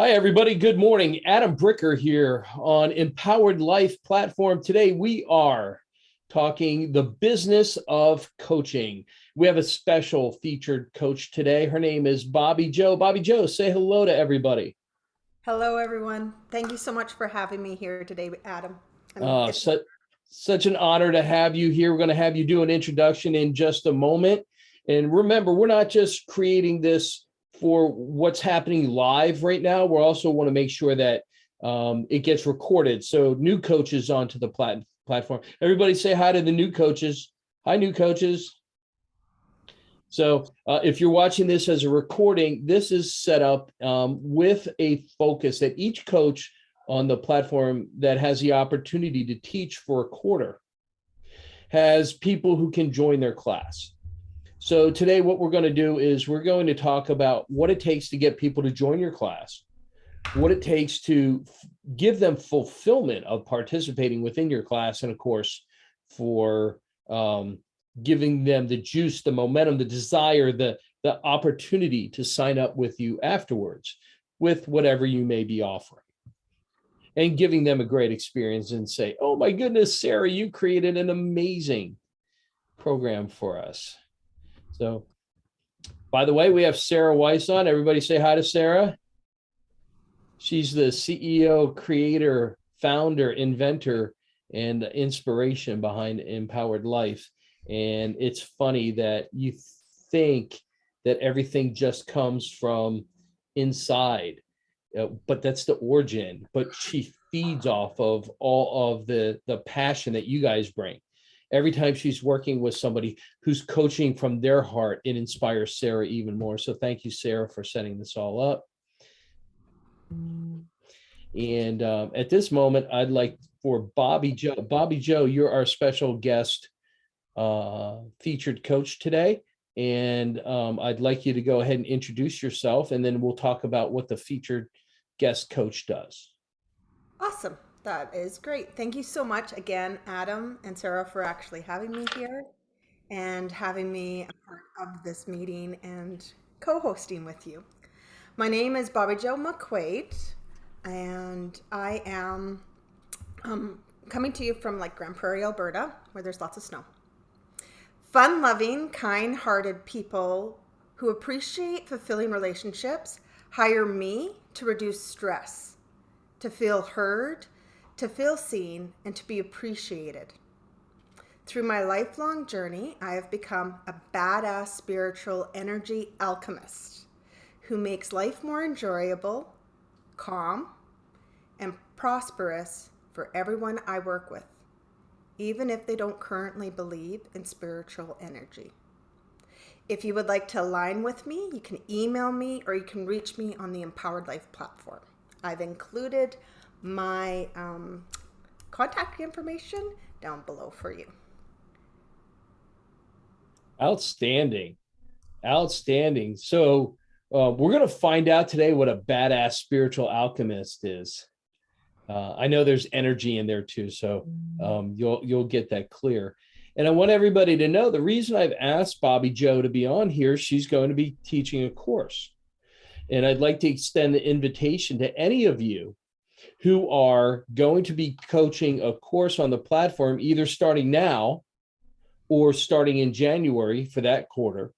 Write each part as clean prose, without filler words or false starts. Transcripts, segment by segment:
Hi, everybody. Good morning. Adam Bricker here on Empowered Life platform. Today, we are talking the business of coaching. We have a special featured coach today. Her name is Bobbi Jo. Bobbi Jo, say hello to everybody. Hello, everyone. Thank you so much for having me here today, Adam. Uh, It's such, such an honor to have you here. We're going to have you do an introduction in just a moment. And remember, we're not just creating this for what's happening live right now. We also want to make sure that it gets recorded. So new coaches onto the platform. Everybody say hi to the new coaches. Hi, new coaches. So if you're watching this as a recording, this is set up with a focus that each coach on the platform that has the opportunity to teach for a quarter has people who can join their class. So today what we're going to do is we're going to talk about what it takes to get people to join your class, what it takes to give them fulfillment of participating within your class, and of course, for giving them the juice, the momentum, the desire, the opportunity to sign up with you afterwards with whatever you may be offering, and giving them a great experience and say, oh my goodness, Sarah, you created an amazing program for us. So, by the way, we have Sarah Weiss on. Everybody say hi to Sarah. She's the CEO, creator, founder, inventor, and inspiration behind Empowered Life. And it's funny that you think that everything just comes from inside, but that's the origin. But she feeds off of all of the passion that you guys bring. Every time she's working with somebody who's coaching from their heart, it inspires Sarah even more. So thank you, Sarah, for setting this all up. And at this moment, I'd like for Bobbi Jo. Bobbi Jo, you're our special guest featured coach today. And I'd like you to go ahead and introduce yourself, and then we'll talk about what the featured guest coach does. awesome. That is great. Thank you so much again, Adam and Sarah, for actually having me here and having me a part of this meeting and co-hosting with you. My name is Bobbi Jo McQuade, and I am coming to you from like Grand Prairie, Alberta, where there's lots of snow. Fun-loving, kind-hearted people who appreciate fulfilling relationships hire me to reduce stress, to feel heard, to feel seen, and to be appreciated. Through my lifelong journey, I have become a badass spiritual energy alchemist who makes life more enjoyable, calm, and prosperous for everyone I work with, even if they don't currently believe in spiritual energy. If you would like to align with me, you can email me or you can reach me on the Empowered Life platform. I've included my contact information down below for you. Outstanding. Outstanding. So we're going to find out today what a badass spiritual alchemist is. I know there's energy in there too, so you'll get that clear. And I want everybody to know the reason I've asked Bobbi Jo to be on here. She's going to be teaching a course, and I'd like to extend the invitation to any of you who are going to be coaching a course on the platform, either starting now or starting in January for that quarter.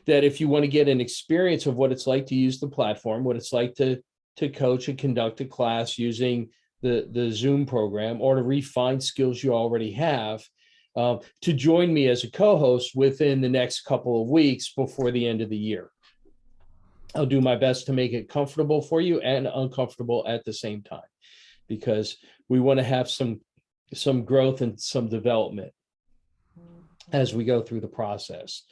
That if you want to get an experience of what it's like to use the platform, what it's like to coach and conduct a class using the Zoom program, or to refine skills you already have, to join me as a co-host within the next couple of weeks before the end of the year. I'll do my best to make it comfortable for you and uncomfortable at the same time, because we want to have some growth and some development as we go through the process.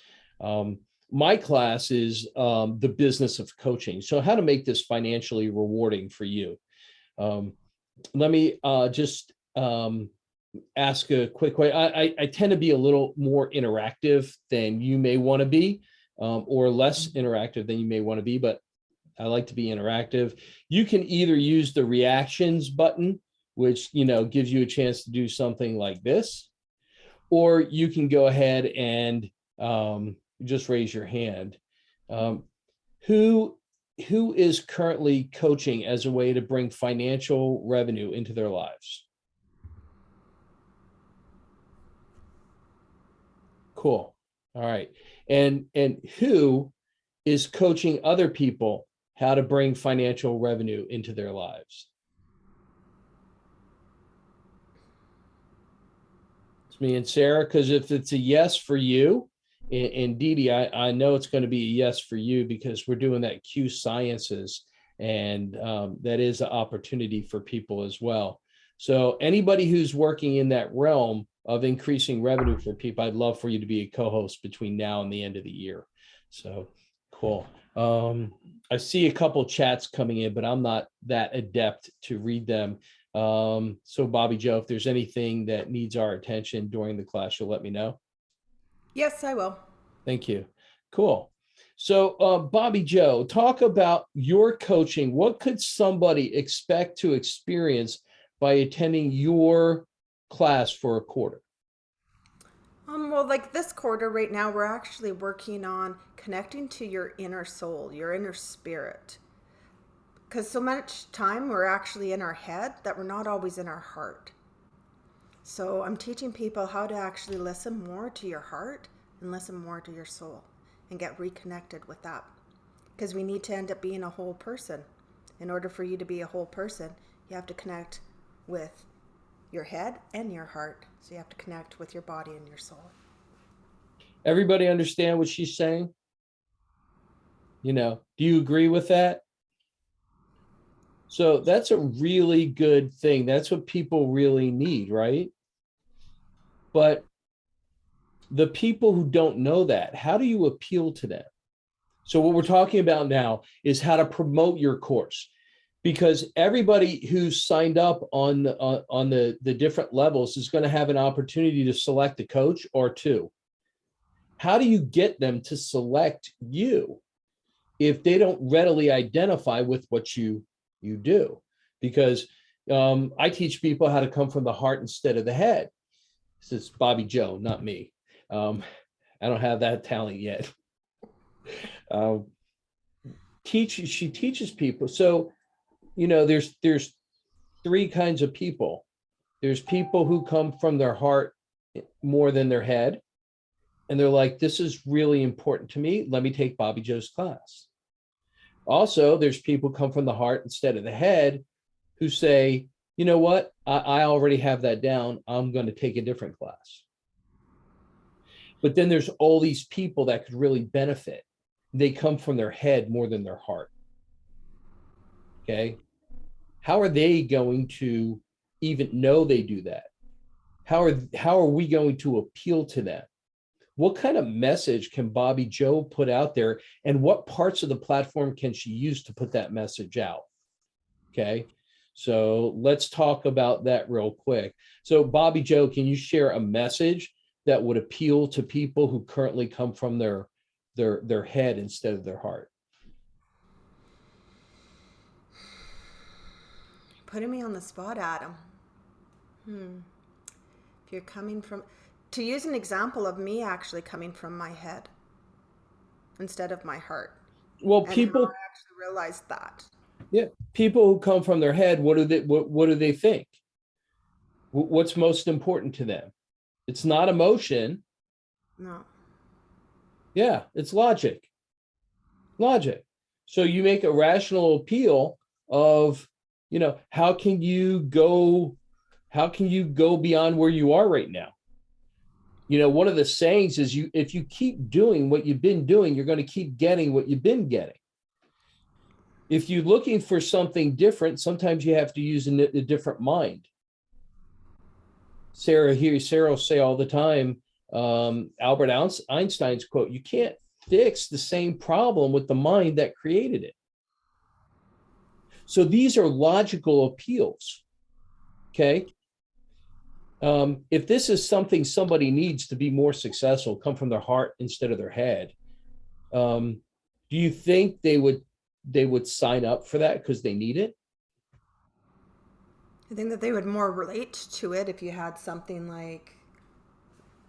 My class is the business of coaching. So how to make this financially rewarding for you. Let me just ask a quick way. I tend to be a little more interactive than you may want to be, or less interactive than you may want to be, but I like to be interactive. You can either use the reactions button, which gives you a chance to do something like this, or you can go ahead and just raise your hand. Who who is currently coaching as a way to bring financial revenue into their lives? Cool. All right. And who is coaching other people how to bring financial revenue into their lives? It's me and Sarah, because if it's a yes for you, and Dee Dee, I know it's going to be a yes for you because we're doing that Q Sciences, and that is an opportunity for people as well. So anybody who's working in that realm of increasing revenue for people, I'd love for you to be a co-host between now and the end of the year. So cool. I see a couple chats coming in, but I'm not that adept to read them. So Bobbi Jo, if there's anything that needs our attention during the class, you'll let me know. Yes, I will. Thank you. Cool. So Bobbi Jo, talk about your coaching. What could somebody expect to experience by attending your class for a quarter? Well, like this quarter right now, we're actually working on connecting to your inner soul, your inner spirit. Because so much time we're actually in our head that we're not always in our heart. So I'm teaching people how to actually listen more to your heart and listen more to your soul and get reconnected with that. Because we need to end up being a whole person. In order for you to be a whole person, you have to connect with your head and your heart. So you have to connect with your body and your soul. Everybody understand what she's saying? Do you agree with that? So that's a really good thing. That's what people really need, right? But the people who don't know that, how do you appeal to them? So what we're talking about now is how to promote your course, because everybody who's signed up on the different levels is going to have an opportunity to select a coach or two. How do you get them to select you if they don't readily identify with what you do? Because I teach people how to come from the heart instead of the head. This is Bobbi Jo, not me. I don't have that talent yet. She teaches people. So, there's three kinds of people. There's people who come from their heart more than their head. And they're like, this is really important to me. Let me take Bobbi Jo's class. Also, there's people who come from the heart instead of the head who say, you know what? I already have that down. I'm going to take a different class. But then there's all these people that could really benefit. They come from their head more than their heart. Okay. How are they going to even know they do that? How are we going to appeal to them? What kind of message can Bobbi Jo put out there, and what parts of the platform can she use to put that message out? Okay. So let's talk about that real quick. So Bobbi Jo, can you share a message that would appeal to people who currently come from their head instead of their heart? Putting me on the spot, Adam. If you're coming from, to use an example of me actually coming from my head instead of my heart, Well, and how people, I actually realized that. yeah, people who come from their head, what do they think? What's most important to them? It's not emotion. No. Yeah, it's logic. Logic. So you make a rational appeal of, how can you go beyond where you are right now? One of the sayings is, if you keep doing what you've been doing, you're going to keep getting what you've been getting. If you're looking for something different, sometimes you have to use a different mind. Sarah will say all the time, Albert Einstein's quote, you can't fix the same problem with the mind that created it. So these are logical appeals. Okay. If this is something somebody needs to be more successful, come from their heart instead of their head, do you think they would sign up for that because they need it? I think that they would more relate to it if you had something like,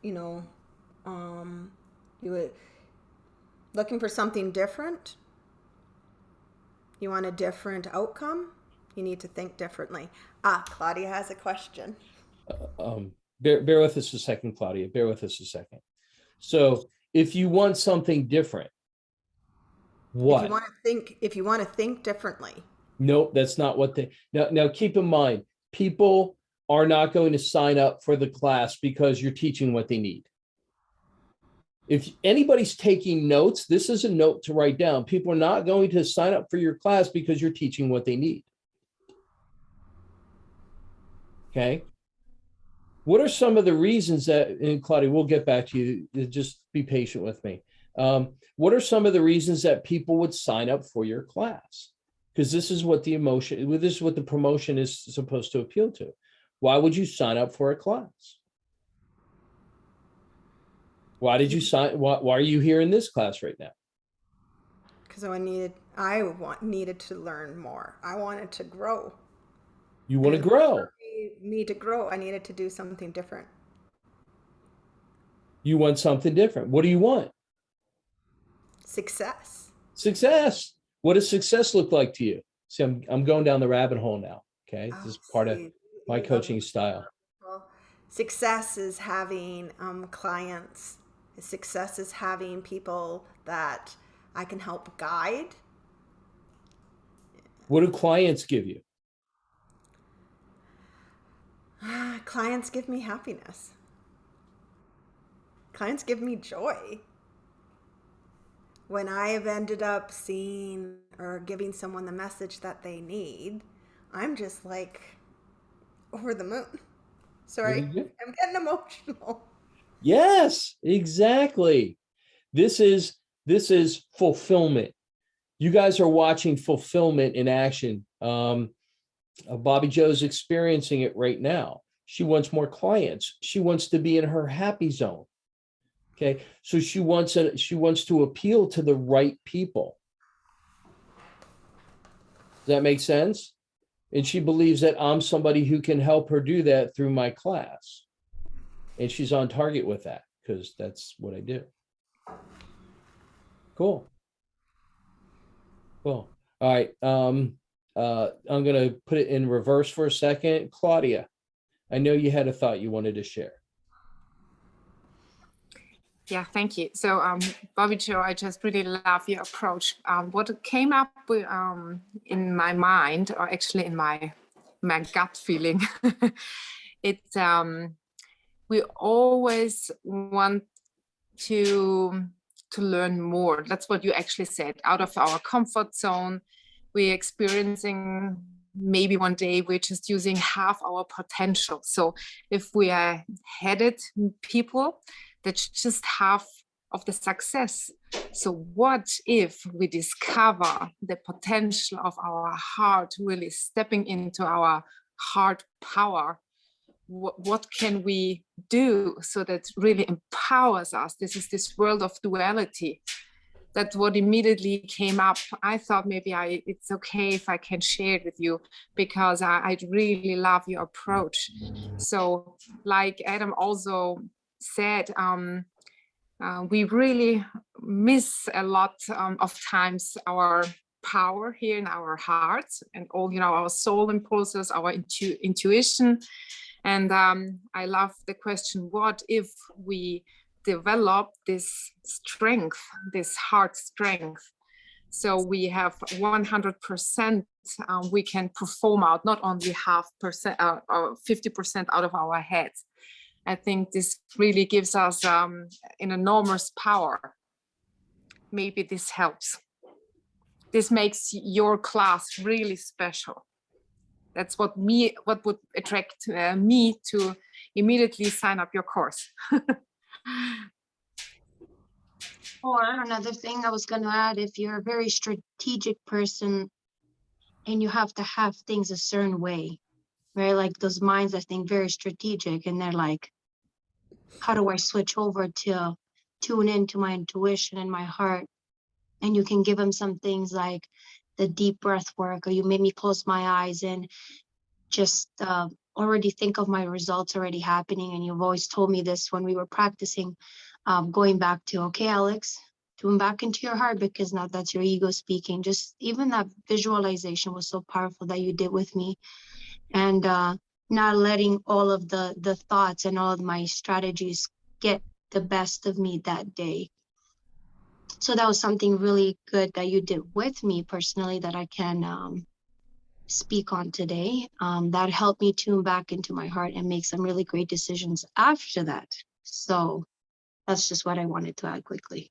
you know, you would looking for something different. You want a different outcome? You need to think differently. Ah, Claudia has a question. Bear with us a second, Claudia. Bear with us a second. So if you want something different, what? If you want to think differently. Nope, that's not what they now keep in mind. People are not going to sign up for the class because you're teaching what they need. If anybody's taking notes, this is a note to write down. People are not going to sign up for your class because you're teaching what they need. Okay. What are some of the reasons that, and Claudia, we'll get back to you, just be patient with me. What are some of the reasons that people would sign up for your class? Because this is what this is what the promotion is supposed to appeal to. Why would you sign up for a class? Why did you sign? Why are you here in this class right now? Because needed to learn more. I wanted to grow. You want to grow. Me to grow, I needed to do something different. You want something different. What do you want? Success. Success. What does success look like to you? See, I'm going down the rabbit hole now. Okay, this is part of my coaching style. Success is having clients. Success is having people that I can help guide. What do clients give you? Clients give me happiness. Clients give me joy. When I've ended up seeing or giving someone the message that they need, I'm just like over the moon. Sorry, I'm getting emotional. Yes, exactly. This is fulfillment. You guys are watching fulfillment in action. Bobbi Jo's experiencing it right now. She wants more clients. She wants to be in her happy zone. Okay, so she wants to appeal to the right people. Does that make sense? And she believes that I'm somebody who can help her do that through my class. And she's on target with that because that's what I do. Cool. All right. I'm going to put it in reverse for a second. Claudia, I know you had a thought you wanted to share. Yeah, thank you. So, Bobbi Jo, I just really love your approach. What came up with, in my mind, or actually in my gut feeling, we always want to learn more. That's what you actually said. Out of our comfort zone, we're experiencing. Maybe one day we're just using half our potential. So, if we are headed people, that's just half of the success. So what if we discover the potential of our heart, really stepping into our heart power? What can we do so that really empowers us? This is this world of duality. That's what immediately came up. I thought maybe it's okay if I can share it with you because I really love your approach. So like Adam also said, we really miss a lot of times our power here in our hearts and all, our soul impulses, our intuition. And I love the question, what if we develop this strength, this heart strength? So we have 100%, we can perform out, not only 50% or 50% out of our heads. I think this really gives us an enormous power. Maybe this helps. This makes your class really special. That's what would attract me to immediately sign up your course. Or another thing I was going to add, if you're a very strategic person and you have to have things a certain way, right? Like those minds, I think, very strategic, and they're like, how do I switch over to tune into my intuition and my heart? And you can give them some things like the deep breath work, or you made me close my eyes and just already think of my results already happening. And you've always told me this when we were practicing, going back to, okay, Alex, tune back into your heart, because now that's your ego speaking. Just even that visualization was so powerful that you did with me. And not letting all of the thoughts and all of my strategies get the best of me that day. So that was something really good that you did with me personally that I can speak on today. That helped me tune back into my heart and make some really great decisions after that. So that's just what I wanted to add quickly.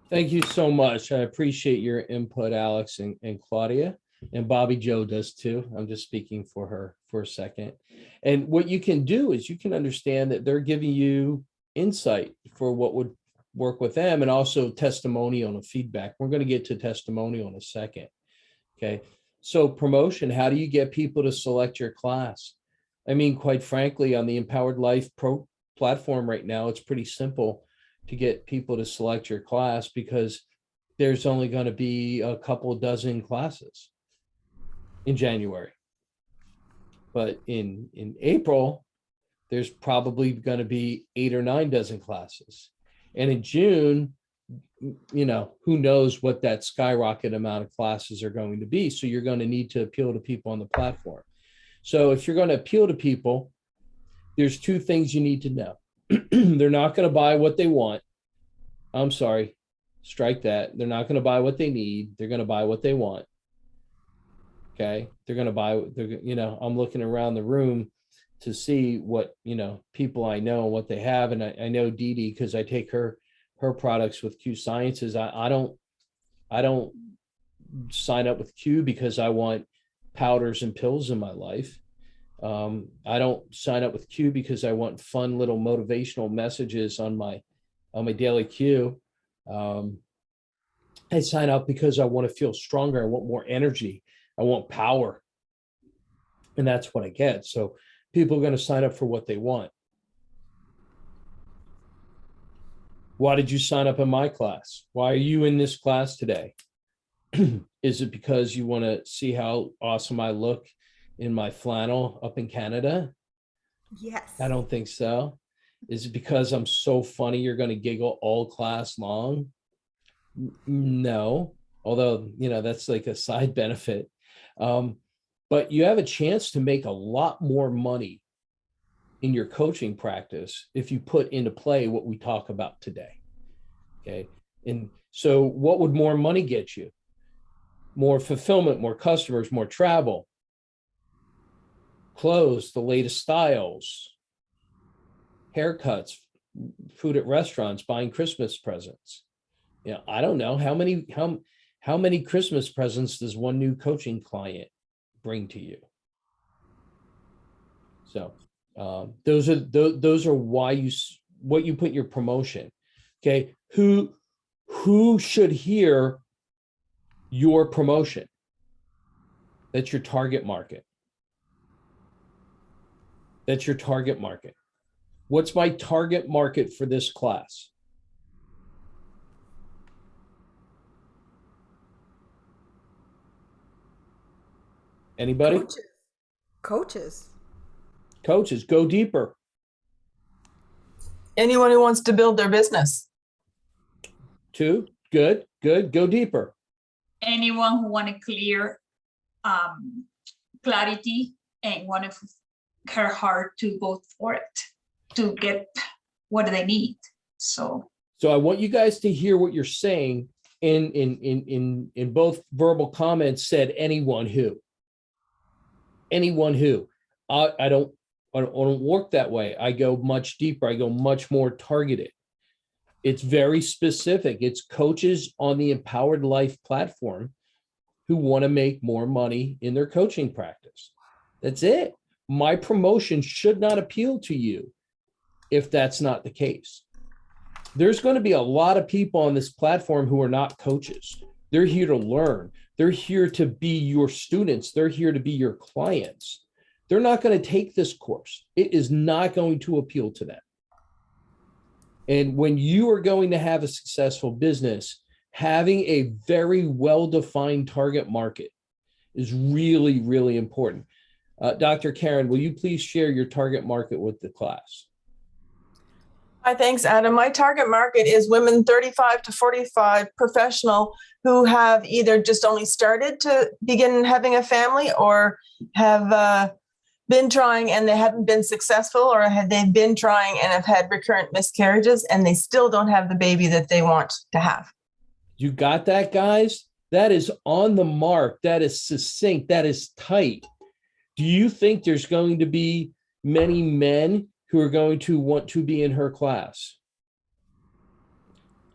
Thank you so much. I appreciate your input, Alex and Claudia, and Bobbi Jo does too. I'm just speaking for her for a second. And what you can do is you can understand that they're giving you insight for what would work with them, and also testimonial and feedback. We're going to get to testimonial in a second. Okay. So promotion, how do you get people to select your class? I mean, quite frankly, on the Empowered Life Pro platform right now, it's pretty simple to get people to select your class, because there's only going to be a couple dozen classes in January. But in April, there's probably going to be 8 or 9 dozen classes. And in June, you know, who knows what that skyrocket amount of classes are going to be. So you're going to need to appeal to people on the platform. So if you're going to appeal to people, there's 2 things you need to know. They're not going to buy what they want. I'm sorry, strike that. They're not going to buy what they need. They're going to buy what they want. Okay. They're going to buy, you know, I'm looking around the room to see what, you know, people I know, what they have. And I know Dee Dee, because I take her products with Q Sciences. I don't sign up with Q because I want powders and pills in my life. I don't sign up with Q because I want fun little motivational messages on my daily Q. I sign up because I want to feel stronger. I want more energy. I want power. And that's what I get. So people are going to sign up for what they want. Why did you sign up in my class? Why are you in this class today? Is it because you want to see how awesome I look in my flannel up in Canada? Yes. I don't think so. Is it because I'm so funny you're going to giggle all class long? No, although, you know, that's like a side benefit. But you have a chance to make a lot more money in your coaching practice if you put into play what we talk about today. Okay. And so what would more money get you? More fulfillment, more customers, more travel, clothes, the latest styles, haircuts, food at restaurants, buying Christmas presents. Yeah, I don't know how many Christmas presents does one new coaching client bring to you? So those are what you put in your promotion. Okay, who should hear your promotion? That's your target market. That's your target market. What's my target market for this class? Anybody? Coaches, go deeper. Anyone who wants to build their business. 2, good, go deeper. Anyone who want to clear clarity and want her heart to go for it, to get what they need. So I want you guys to hear what you're saying. In both verbal comments said anyone who. I don't work that way. I go much deeper. I go much more targeted. It's very specific. It's coaches on the Empowered Life platform who want to make more money in their coaching practice. That's it. My promotion should not appeal to you if that's not the case. There's going to be a lot of people on this platform who are not coaches. They're here to learn. They're here to be your students. They're here to be your clients. They're not going to take this course. It is not going to appeal to them. And when you are going to have a successful business, having a very well-defined target market is really, really important. Dr. Karen, will you please share your target market with the class? Hi, thanks, Adam. My target market is women 35 to 45 professional who have either just only started to begin having a family or have been trying and they haven't been successful, or have they been trying and have had recurrent miscarriages and they still don't have the baby that they want to have. You got that, guys? That is on the mark. That is succinct. That is tight. Do you think there's going to be many men who are going to want to be in her class?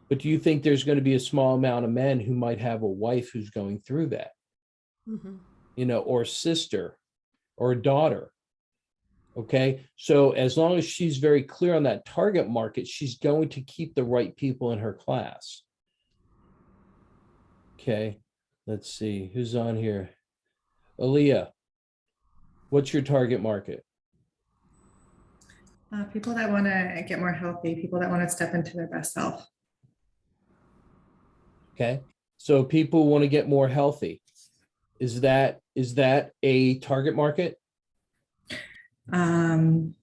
But do you think there's going to be a small amount of men who might have a wife who's going through that? Or sister or a daughter? Okay. So as long as she's very clear on that target market, she's going to keep the right people in her class. Okay. Let's see who's on here. Aaliyah, what's your target market? People that want to get more healthy, people that want to step into their best self. Okay. So people want to get more healthy. Is that a target market? Mm,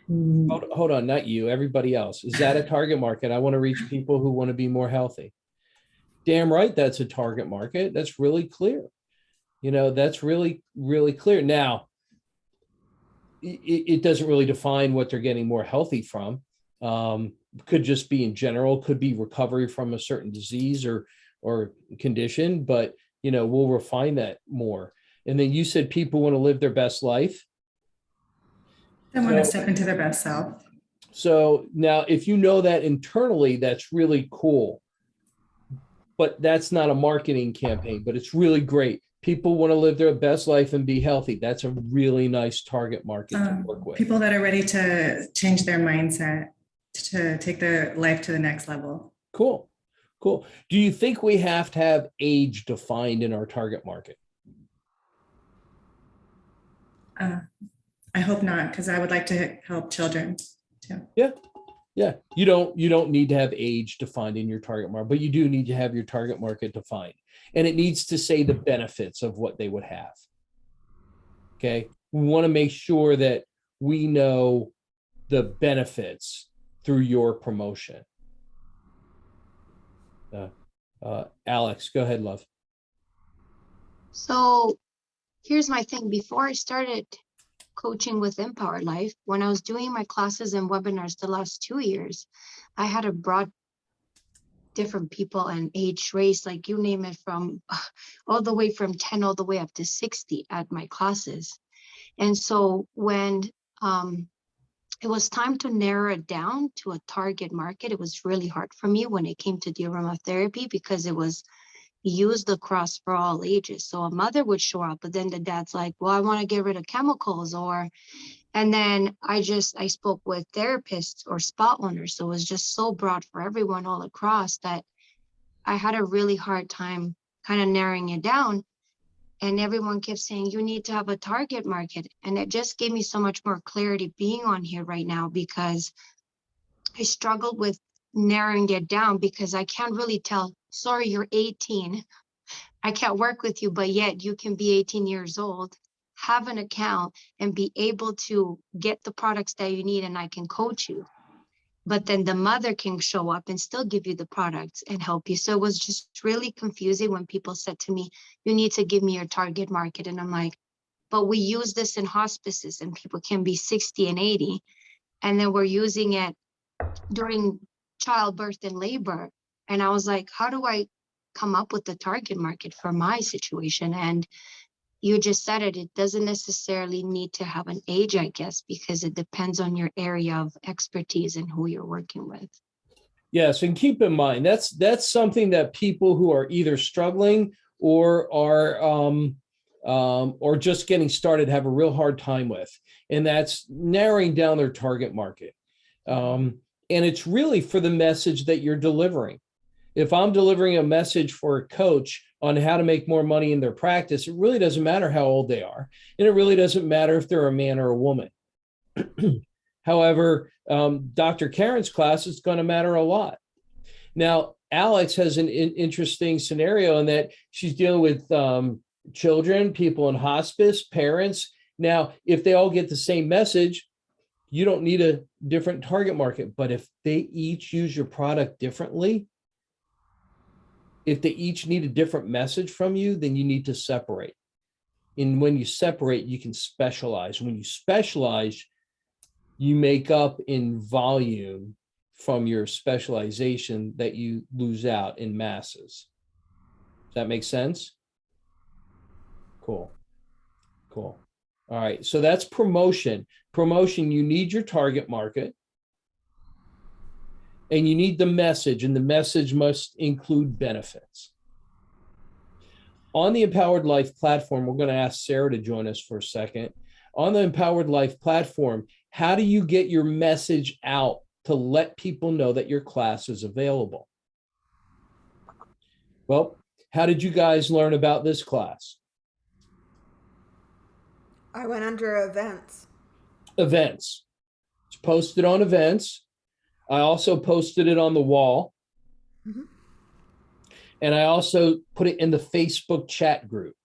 Hold on, not you, everybody else. Is that a target market? I want to reach people who want to be more healthy. Damn right, that's a target market. That's really clear. That's really, really clear. Now, it doesn't really define what they're getting more healthy from. Could just be in general, could be recovery from a certain disease or condition, but we'll refine that more. And then you said people want to live their best life. they want to step into their best self. So now if you know that internally, that's really cool. But that's not a marketing campaign, but it's really great. People want to live their best life and be healthy. That's a really nice target market to work with. People that are ready to change their mindset to take their life to the next level. Cool. Do you think we have to have age defined in our target market? I hope not, because I would like to help children too. Yeah. You don't need to have age defined in your target market, but you do need to have your target market defined. And it needs to say the benefits of what they would have. Okay. We want to make sure that we know the benefits through your promotion. Alex, go ahead, love. So here's my thing. Before I started coaching with ImPowerd Life, when I was doing my classes and webinars the last 2 years, I had a broad different people and age, race, like you name it, from all the way from 10 all the way up to 60 at my classes. And so when it was time to narrow it down to a target market, it was really hard for me when it came to the aromatherapy, because it was used across for all ages. So a mother would show up, but then the dad's like, well, I want to get rid of chemicals, and then I spoke with therapists or spa owners. So it was just so broad for everyone all across that I had a really hard time kind of narrowing it down. And everyone kept saying, you need to have a target market. And it just gave me so much more clarity being on here right now, because I struggled with narrowing it down, because I can't really tell, sorry, you're 18. I can't work with you, but yet you can be 18 years old, have an account, and be able to get the products that you need, and I can coach you. But then the mother can show up and still give you the products and help you. So it was just really confusing when people said to me, you need to give me your target market. And I'm like, but we use this in hospices and people can be 60 and 80. And then we're using it during childbirth and labor. And I was like, how do I come up with the target market for my situation? And you just said it, it doesn't necessarily need to have an age, I guess, because it depends on your area of expertise and who you're working with. Yes, and keep in mind, that's something that people who are either struggling or are just getting started have a real hard time with, and that's narrowing down their target market. And it's really for the message that you're delivering. If I'm delivering a message for a coach on how to make more money in their practice, it really doesn't matter how old they are. And it really doesn't matter if they're a man or a woman. However, Dr. Karen's class is going to matter a lot. Now, Alex has an interesting scenario in that she's dealing with children, people in hospice, parents. Now, if they all get the same message, You don't need a different target market, but if they each use your product differently, if they each need a different message from you, then you need to separate. And when you separate, you can specialize. When you specialize, you make up in volume from your specialization that you lose out in masses. Does that make sense? Cool. Cool. All right. So that's promotion. Promotion, you need your target market and you need the message, and the message must include benefits. On the Empowered Life platform, we're going to ask Sarah to join us for a second. On the Empowered Life platform, how do you get your message out to let people know that your class is available? Well, how did you guys learn about this class? I went under events. Events. It's posted on events. I also posted it on the wall. Mm-hmm. And I also put it in the Facebook chat group.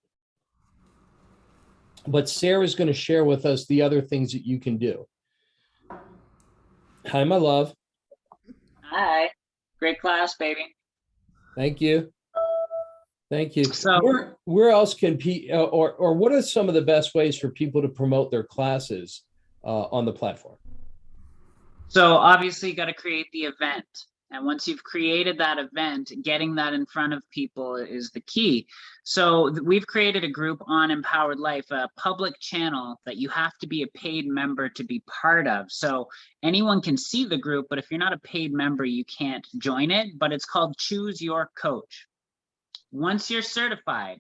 But Sarah's going to share with us the other things that you can do. Hi, my love. Hi. Great class, baby. Thank you. Thank you. So where else can or what are some of the best ways for people to promote their classes on the platform? So obviously you got to create the event. And once you've created that event, getting that in front of people is the key. So we've created a group on Empowered Life, a public channel that you have to be a paid member to be part of. So anyone can see the group, but if you're not a paid member, you can't join it. But it's called Choose Your Coach. Once you're certified,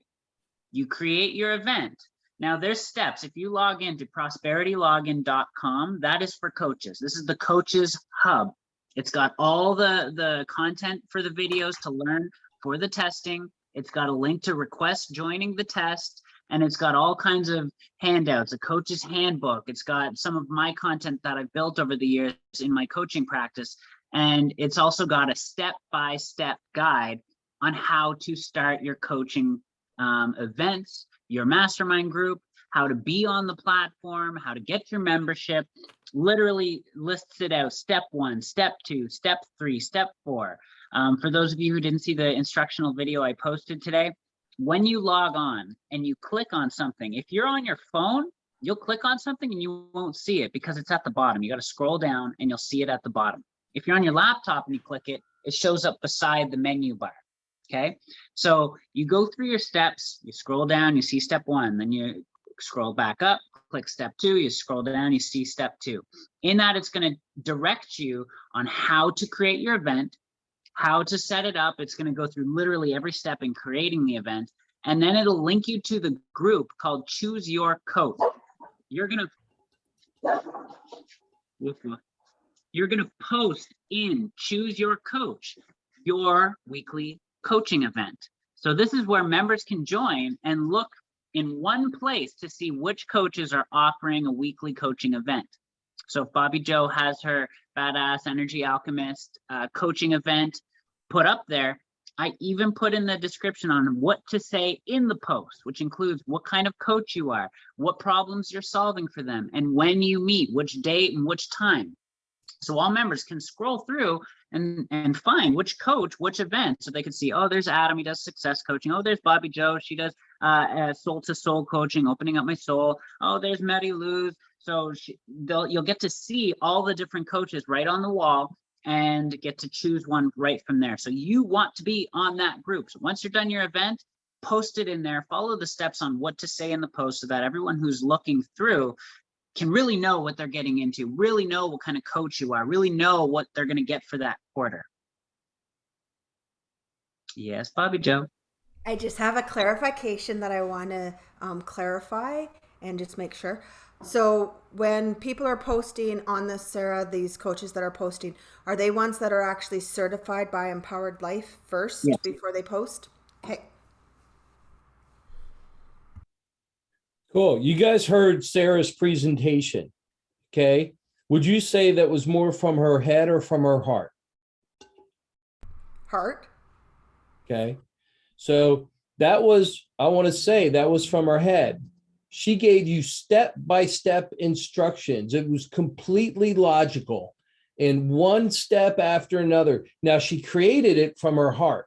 you create your event. Now there's steps. If you log into prosperitylogin.com, that is for coaches. This is the coaches hub. It's got all the content for the videos to learn for the testing. It's got a link to request joining the test, and it's got all kinds of handouts, a coach's handbook. It's got some of my content that I've built over the years in my coaching practice. And it's also got a step-by-step guide on how to start your coaching events, your mastermind group, how to be on the platform, how to get your membership. Literally lists it out: step 1, step 2, step 3, step 4. For those of you who didn't see the instructional video I posted today, when you log on and you click on something, if you're on your phone, you'll click on something and you won't see it because it's at the bottom. You got to scroll down and you'll see it at the bottom. If you're on your laptop and you click it, it shows up beside the menu bar. Okay, so you go through your steps, you scroll down, you see step 1, then you scroll back up, click step 2, you scroll down, you see step 2. In that, it's going to direct you on how to create your event, how to set it up. It's going to go through literally every step in creating the event, and then it'll link you to the group called Choose Your Coach. You're going to post in Choose Your Coach your weekly coaching event. So this is where members can join and look in one place to see which coaches are offering a weekly coaching event. So if Bobbi Jo has her Badass Energy Alchemist coaching event put up there, I even put in the description on what to say in the post, which includes what kind of coach you are, what problems you're solving for them, and when you meet, which date and which time. So all members can scroll through and find which coach, which event, so they can see, oh, there's Adam, he does success coaching. Oh, there's Bobbi Jo, she does soul to soul coaching, opening up my soul. Oh, there's Maddie Luz. So you'll get to see all the different coaches right on the wall and get to choose one right from there. So you want to be on that group. So once you're done your event, post it in there, follow the steps on what to say in the post so that everyone who's looking through can really know what they're getting into, really know what kind of coach you are, really know what they're going to get for that quarter. Yes, Bobbi Jo. I just have a clarification that I want to clarify and just make sure. So when people are posting on this, Sarah, these coaches that are posting, are they ones that are actually certified by Empowered Life first before they post? Okay. Cool. You guys heard Sarah's presentation. Okay. Would you say that was more from her head or from her heart? Heart. Okay. So that was, I want to say that was from her head. She gave you step-by-step instructions. It was completely logical and one step after another. Now, she created it from her heart,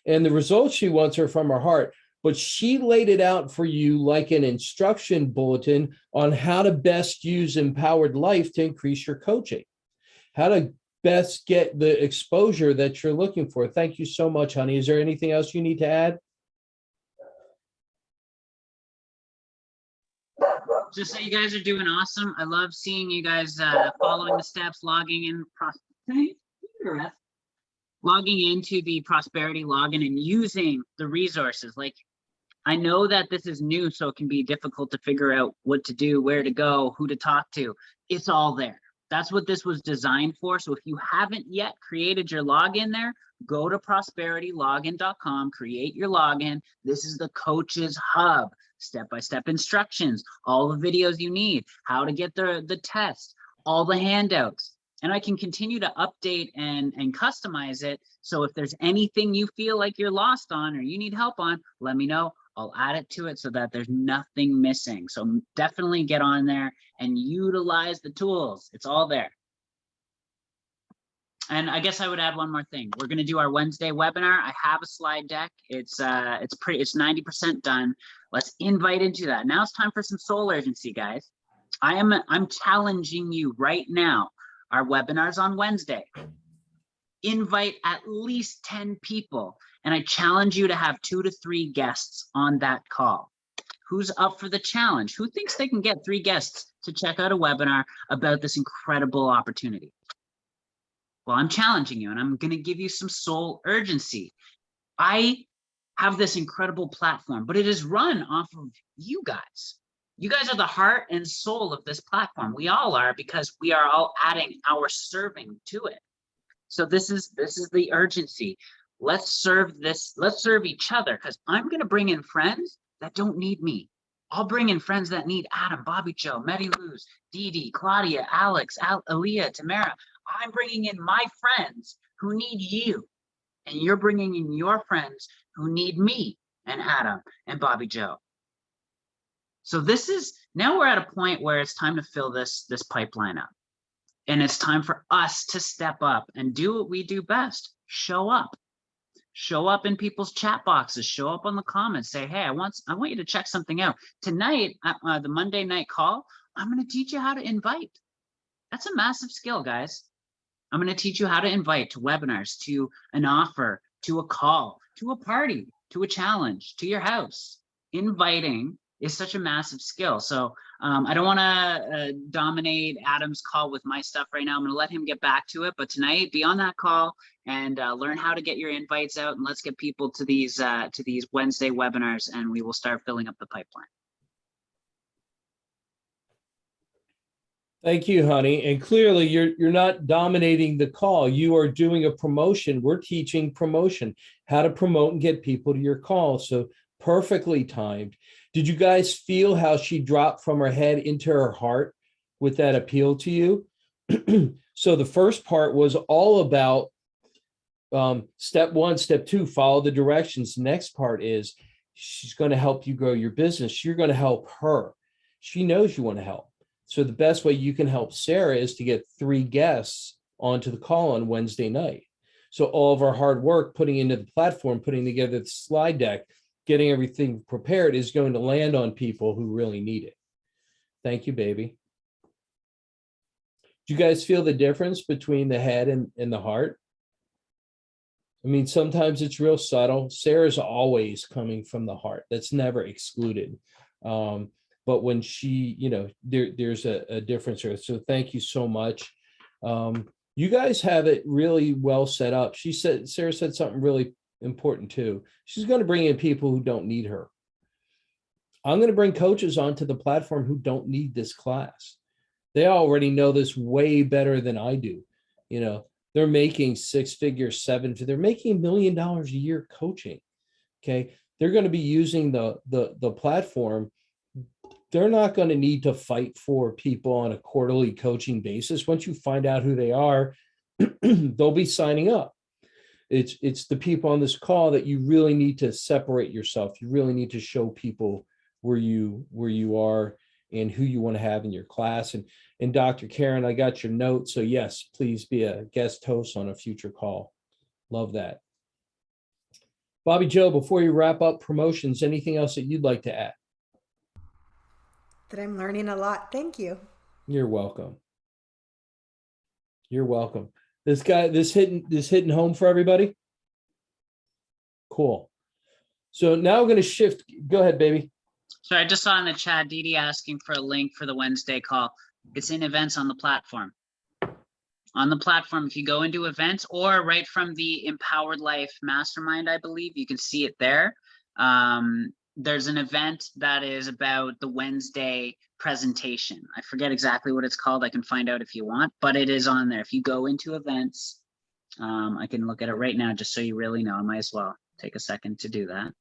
and the results she wants are from her heart, but she laid it out for you like an instruction bulletin on how to best use Empowered Life to increase your coaching, how to best get the exposure that you're looking for. Thank you so much, honey. Is there anything else you need to add? Just that you guys are doing awesome. I love seeing you guys following the steps, logging into the prosperity login and using the resources. Like, I know that this is new, so it can be difficult to figure out what to do, where to go, who to talk to. It's all there. That's what this was designed for. So if you haven't yet created your login there, go to prosperitylogin.com, create your login. This is the coach's hub, step-by-step instructions, all the videos you need, how to get the test, all the handouts. And I can continue to update and customize it. So if there's anything you feel like you're lost on or you need help on, let me know. I'll add it to it so that there's nothing missing. So definitely get on there and utilize the tools. It's all there. And I guess I would add one more thing. We're going to do our Wednesday webinar. I have a slide deck. It's 90% done. Let's invite into that. Now it's time for some soul urgency, guys. I'm challenging you right now. Our webinar's on Wednesday. Invite at least 10 people. And I challenge you to have 2 to 3 guests on that call. Who's up for the challenge? Who thinks they can get 3 guests to check out a webinar about this incredible opportunity? Well, I'm challenging you, and I'm going to give you some soul urgency. I have this incredible platform, but it is run off of you guys. You guys are the heart and soul of this platform. We all are, because we are all adding our serving to it. So this is the urgency. Let's serve this. Let's serve each other, because I'm going to bring in friends that don't need me. I'll bring in friends that need Adam, Bobbi Jo, Medi Luz, Dee Dee, Claudia, Alex, Aaliyah, Tamara. I'm bringing in my friends who need you, and you're bringing in your friends who need me and Adam and Bobbi Jo. So now we're at a point where it's time to fill this pipeline up, and it's time for us to step up and do what we do best. Show up in people's chat boxes, show up on the comments, say, hey, I want you to check something out. Tonight, the Monday night call, I'm going to teach you how to invite. That's a massive skill, guys. I'm going to teach you how to invite to webinars, to an offer, to a call, to a party, to a challenge, to your house. Inviting is such a massive skill. So I don't want to dominate Adam's call with my stuff right now. I'm going to let him get back to it. But tonight, be on that call and learn how to get your invites out. And let's get people to these Wednesday webinars, and we will start filling up the pipeline. Thank you, honey. And clearly you're not dominating the call. You are doing a promotion. We're teaching promotion, how to promote and get people to your call. So perfectly timed. Did you guys feel how she dropped from her head into her heart with that appeal to you? So the first part was all about step 1, step 2, follow the directions. The next part is she's going to help you grow your business. You're going to help her. She knows you want to help. So the best way you can help Sarah is to get 3 guests onto the call on Wednesday night. So all of our hard work putting into the platform, putting together the slide deck, getting everything prepared is going to land on people who really need it. Thank you, baby. Do you guys feel the difference between the head and the heart? I mean, sometimes it's real subtle. Sarah's always coming from the heart. That's never excluded. But when she, there's a difference here. So thank you so much. You guys have it really well set up. Sarah said something really important too. She's going to bring in people who don't need her. I'm going to bring coaches onto the platform who don't need this class. They already know this way better than I do. They're making 6-figure, 7, they're making $1 million a year coaching. Okay. They're going to be using the platform. They're not going to need to fight for people on a quarterly coaching basis. Once you find out who they are, they'll be signing up. It's the people on this call that you really need to separate yourself. You really need to show people where you are and who you want to have in your class. And Dr. Karen, I got your note. So yes, please be a guest host on a future call. Love that. Bobbi Jo, before you wrap up promotions, anything else that you'd like to add? That I'm learning a lot. Thank you. You're welcome. You're welcome. This hitting home for everybody? Cool. So now we're going to shift. Go ahead, baby. So I just saw in the chat, Dee Dee asking for a link for the Wednesday call. It's in events on the platform. On the platform, if you go into events or right from the ImPowerd Life Mastermind, I believe, you can see it there. There's an event that is about the Wednesday presentation. I forget exactly what it's called. I can find out if you want, but it is on there. If you go into events, I can look at it right now just so you really know. I might as well take a second to do that.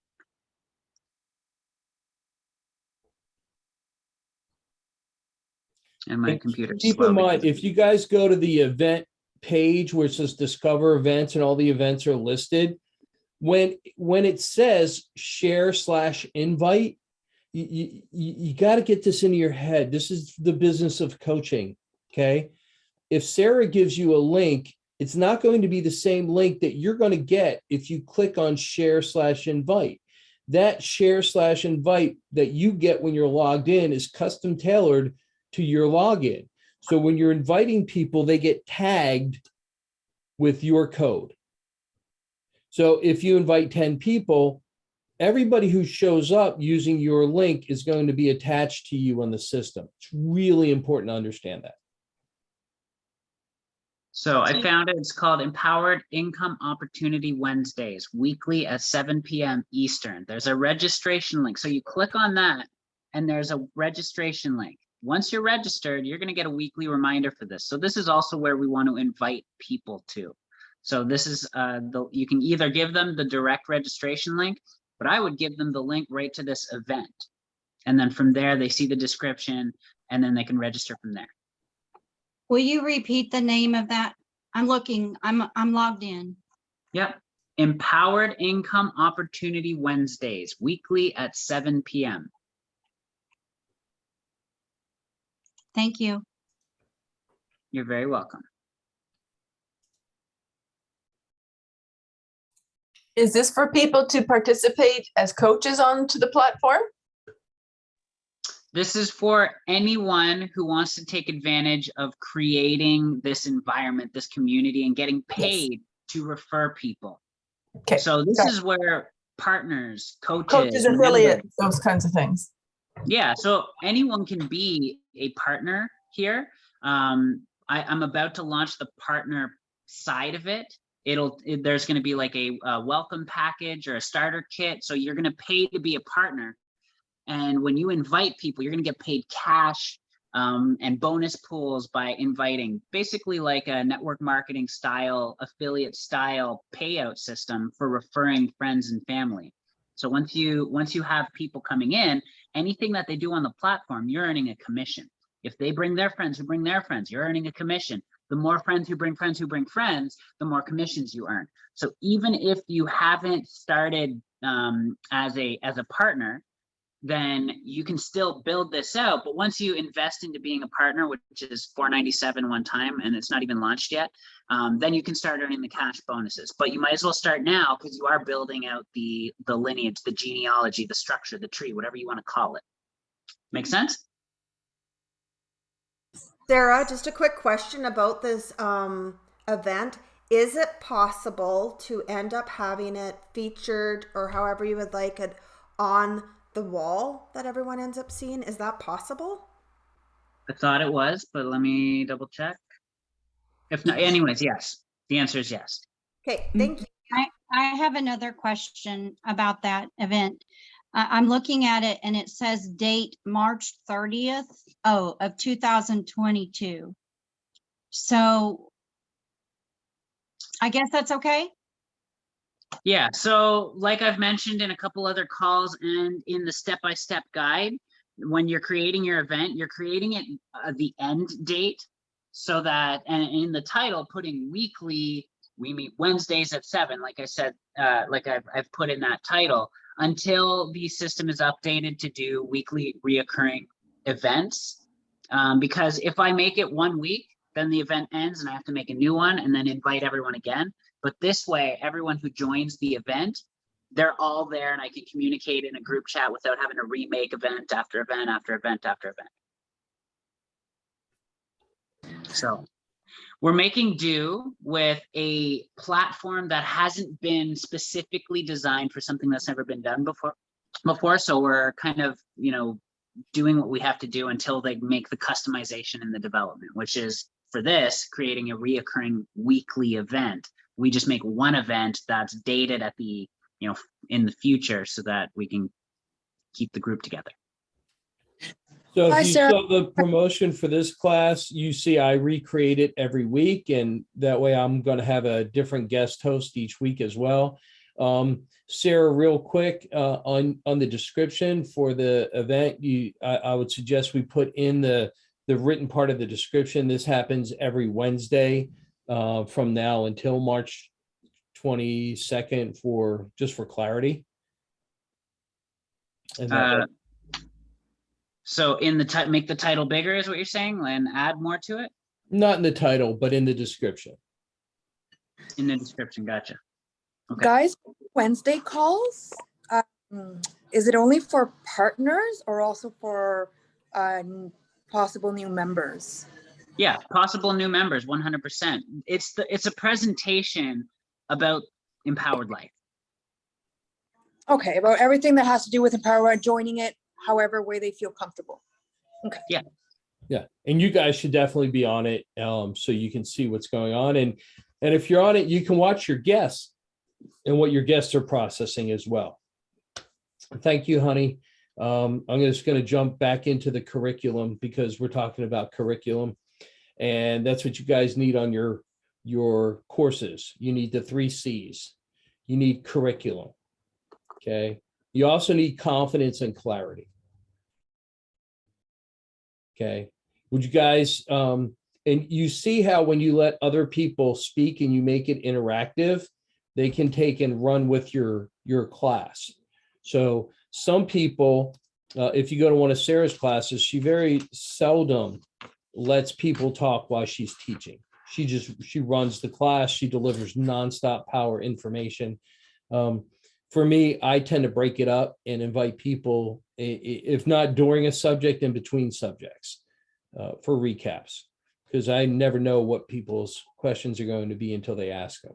And my computer. Keep in mind, if you guys go to the event page where it says discover events and all the events are listed, when it says share/invite, you got to get this into your head. This is the business of coaching. Okay. If Sarah gives you a link, it's not going to be the same link that you're going to get if you click on share/invite. That share/invite that you get when you're logged in is custom tailored to your login. So when you're inviting people, they get tagged with your code. So if you invite 10 people, everybody who shows up using your link is going to be attached to you on the system. It's really important to understand that. So I found it. It's called Empowered Income Opportunity Wednesdays, weekly at 7 p.m. Eastern. There's a registration link. So you click on that and there's a registration link. Once you're registered, you're going to get a weekly reminder for this. So this is also where we want to invite people to. So this is you can either give them the direct registration link, but I would give them the link right to this event. And then from there, they see the description and then they can register from there. Will you repeat the name of that? I'm looking, I'm logged in. Yep. Empowered Income Opportunity Wednesdays, weekly at 7 p.m. Thank you. You're very welcome. Is this for people to participate as coaches onto the platform? This is for anyone who wants to take advantage of creating this environment, this community, and getting paid to refer people. Okay. So this is where partners, Coaches, affiliates, those kinds of things. Yeah, so anyone can be a partner here. I'm about to launch the partner side of it. There's going to be like a welcome package or a starter kit. So you're going to pay to be a partner. And when you invite people, you're going to get paid cash and bonus pools by inviting, basically like a network marketing style, affiliate style payout system for referring friends and family. So once you have people coming in, anything that they do on the platform, you're earning a commission. If they bring their friends who bring their friends, you're earning a commission. The more friends who bring friends, the more commissions you earn. So even if you haven't started as a partner, then you can still build this out. But once you invest into being a partner, which is $497 one time, and it's not even launched yet, then you can start earning the cash bonuses. But you might as well start now because you are building out the lineage, the genealogy, the structure, the tree, whatever you want to call it. Make sense? Sarah, just a quick question about this event. Is it possible to end up having it featured, or however you would like it, on the wall that everyone ends up seeing? Is that possible? I thought it was, but let me double check. If not, anyways, yes. The answer is yes. Okay, thank you. I have another question about that event. I'm looking at it and it says date March 30th of 2022. So I guess that's okay. Yeah, so like I've mentioned in a couple other calls and in the step-by-step guide, when you're creating your event, you're creating it the end date, so that, and in the title, putting weekly, we meet Wednesdays at 7, like I said, like I've put in that title. until the system is updated to do weekly reoccurring events. Because if I make it 1 week, then the event ends and I have to make a new one and then invite everyone again. But this way, everyone who joins the event, they're all there and I can communicate in a group chat without having to remake event after event after event after event. So we're making do with a platform that hasn't been specifically designed for something that's never been done before. So we're kind of, doing what we have to do until they make the customization and the development, which is for this, creating a reoccurring weekly event. We just make one event that's dated at the, in the future so that we can keep the group together. So Hi, if you Sarah. saw the promotion for this class, you see I recreate it every week, and that way I'm going to have a different guest host each week as well. Sarah, real quick, on the description for the event, I would suggest we put in the written part of the description. This happens every Wednesday from now until March 22nd for clarity. And that So in the make the title bigger is what you're saying, and add more to it? not in the title, but in the description. In the description, gotcha. Okay. Guys, Wednesday calls, is it only for partners or also for possible new members? Yeah, possible new members, 100%. It's a presentation about empowered life. Okay, about everything that has to do with ImPowerd, joining it however way they feel comfortable. Okay. Yeah, and you guys should definitely be on it so you can see what's going on. And if you're on it, you can watch your guests and what your guests are processing as well. Thank you, honey. I'm just going to jump back into the curriculum because we're talking about curriculum. And that's what you guys need on your courses. You need the 3 C's. You need curriculum. Okay. You also need confidence and clarity. Okay. Would you guys, and you see how when you let other people speak and you make it interactive, they can take and run with your class. So some people, if you go to one of Sarah's classes, she very seldom lets people talk while she's teaching. She runs the class. She delivers nonstop power information. For me, I tend to break it up and invite people, if not during a subject, in between subjects for recaps, because I never know what people's questions are going to be until they ask them.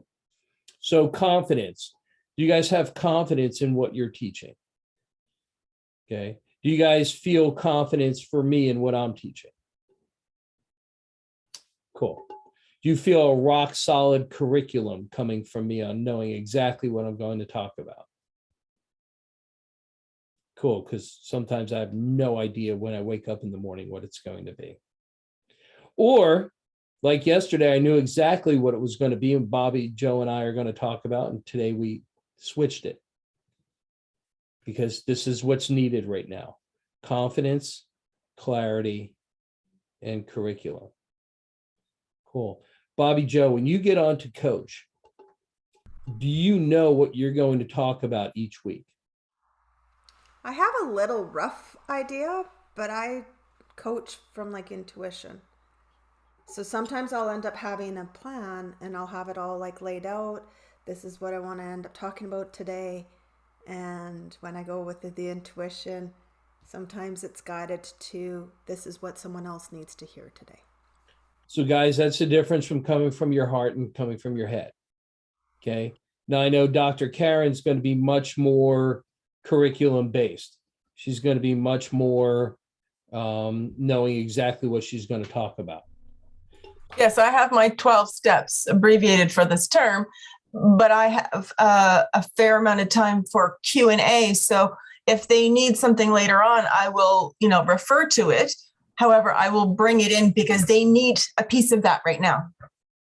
So confidence. Do you guys have confidence in what you're teaching? Okay. Do you guys feel confidence for me in what I'm teaching? Cool. Do you feel a rock solid curriculum coming from me on knowing exactly what I'm going to talk about? Cool, because sometimes I have no idea when I wake up in the morning what it's going to be. Or like yesterday, I knew exactly what it was going to be, and Bobbi, Joe, and I are going to talk about, and today we switched it because this is what's needed right now. Confidence, clarity, and curriculum. Cool. Bobbi Jo, when you get on to coach, do you know what you're going to talk about each week? I have a little rough idea, but I coach from like intuition. So sometimes I'll end up having a plan and I'll have it all like laid out. This is what I want to end up talking about today. And when I go with the intuition, sometimes it's guided to this is what someone else needs to hear today. So guys, that's the difference from coming from your heart and coming from your head. Okay. Now I know Dr. Karen's going to be much more curriculum based. She's going to be much more knowing exactly what she's going to talk about. Yes, I have my 12 steps abbreviated for this term, but I have a fair amount of time for Q&A. So if they need something later on, I will, refer to it. However, I will bring it in because they need a piece of that right now.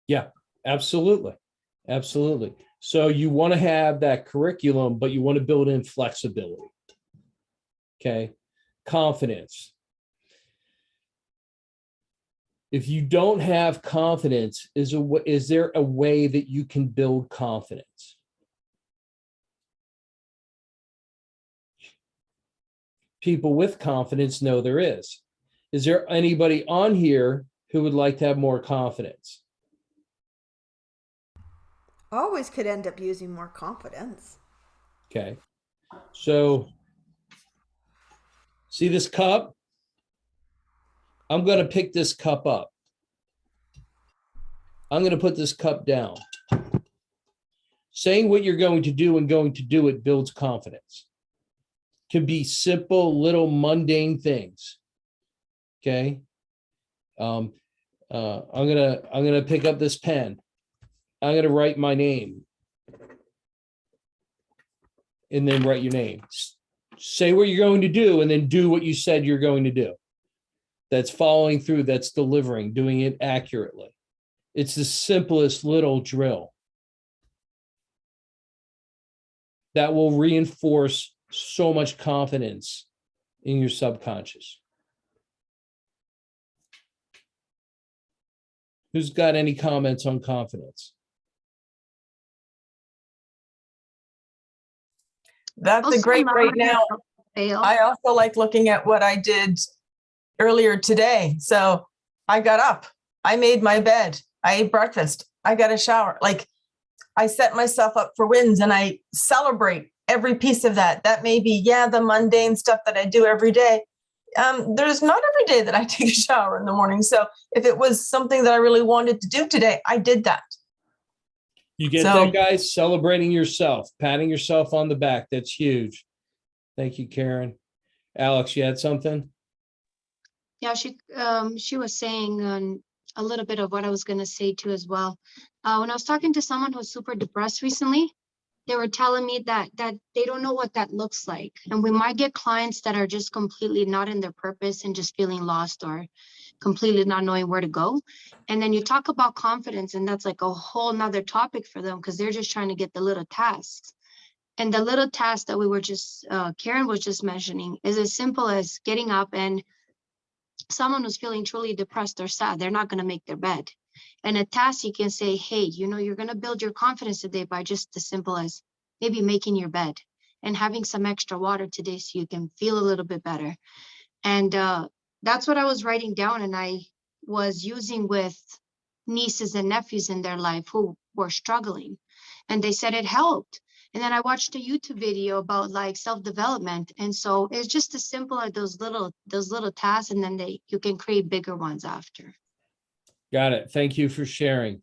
Yeah, absolutely. Absolutely. So you want to have that curriculum, but you want to build in flexibility. Okay. Confidence. If you don't have confidence, is there a way that you can build confidence? people with confidence know there is. Is there anybody on here who would like to have more confidence? Always could end up using more confidence. Okay. So see this cup? I'm going to pick this cup up. I'm going to put this cup down. Saying what you're going to do and going to do it builds confidence. Can be simple, little mundane things. Okay. I'm gonna pick up this pen. I'm gonna write my name. And then write your name. Say what you're going to do and then do what you said you're going to do. That's following through, that's delivering, doing it accurately. It's the simplest little drill that will reinforce so much confidence in your subconscious. Who's got any comments on confidence? That's a Also, great right now. fail. I also like looking at what I did earlier today. So I got up, I made my bed, I ate breakfast, I got a shower. Like I set myself up for wins and I celebrate every piece of that. That may be, yeah, the mundane stuff that I do every day. There's not every day that I take a shower in the morning. So if it was something that I really wanted to do today, I did that. You get that, guys? Celebrating yourself, patting yourself on the back. That's huge. Thank you, Karen. Alex, you had something? Yeah, she was saying a little bit of what I was going to say too as well. When I was talking to someone who's super depressed recently, they were telling me that they don't know what that looks like. And we might get clients that are just completely not in their purpose and just feeling lost or completely not knowing where to go. And then you talk about confidence, and that's like a whole nother topic for them because they're just trying to get the little tasks. And the little task that we were just, Karen was just mentioning, is as simple as getting up, and someone who's feeling truly depressed or sad, they're not going to make their bed. And a task you can say, hey, you're going to build your confidence today by just as simple as maybe making your bed and having some extra water today so you can feel a little bit better. And that's what I was writing down, and I was using with nieces and nephews in their life who were struggling, and they said it helped. And then I watched a YouTube video about like self-development. And so it's just as simple as those little tasks, and then you can create bigger ones after. Got it. Thank you for sharing.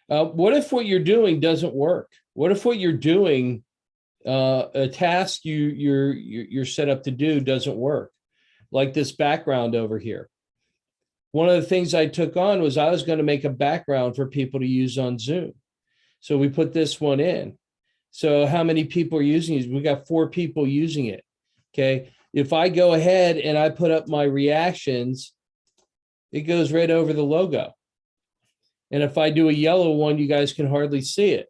What if what you're doing doesn't work? What if what you're doing, a task you're set up to do doesn't work? Like this background over here. One of the things I took on was I was going to make a background for people to use on Zoom. So we put this one in. So how many people are using it? We got 4 people using it. Okay. If I go ahead and I put up my reactions, it goes right over the logo. And if I do a yellow one, you guys can hardly see it.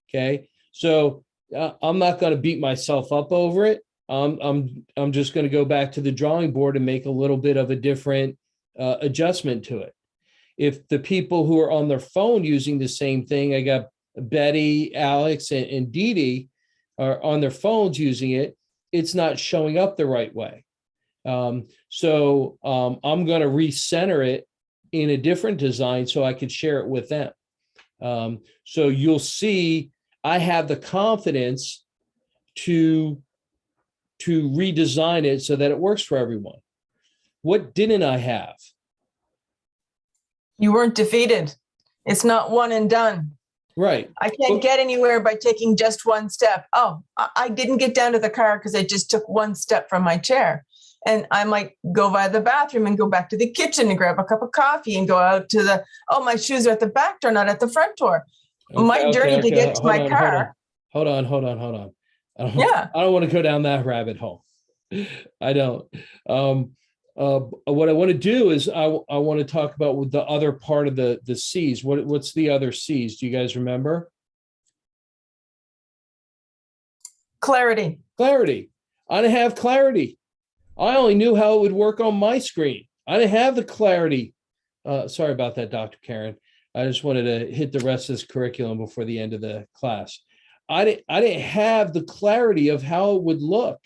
Okay. So I'm not going to beat myself up over it. I'm just going to go back to the drawing board and make a little bit of a different adjustment to it. If the people who are on their phone using the same thing, I got Betty, Alex, and Dee Dee are on their phones using it, it's not showing up the right way. So I'm going to recenter it in a different design so I could share it with them. So you'll see I have the confidence to redesign it so that it works for everyone. What didn't I have? You weren't defeated. It's not one and done. Right. I can't get anywhere by taking just one step. Oh, I didn't get down to the car because I just took one step from my chair. And I might go by the bathroom and go back to the kitchen and grab a cup of coffee and go out to my shoes are at the back door, not at the front door. Okay, my journey to get to my car. Hold on. I don't want to go down that rabbit hole. I don't. What I want to do is I want to talk about the other part of the C's. What's the other C's? Do you guys remember? Clarity. Clarity. I didn't have clarity. I only knew how it would work on my screen. I didn't have the clarity. Sorry about that, Dr. Karen. I just wanted to hit the rest of this curriculum before the end of the class. I didn't have the clarity of how it would look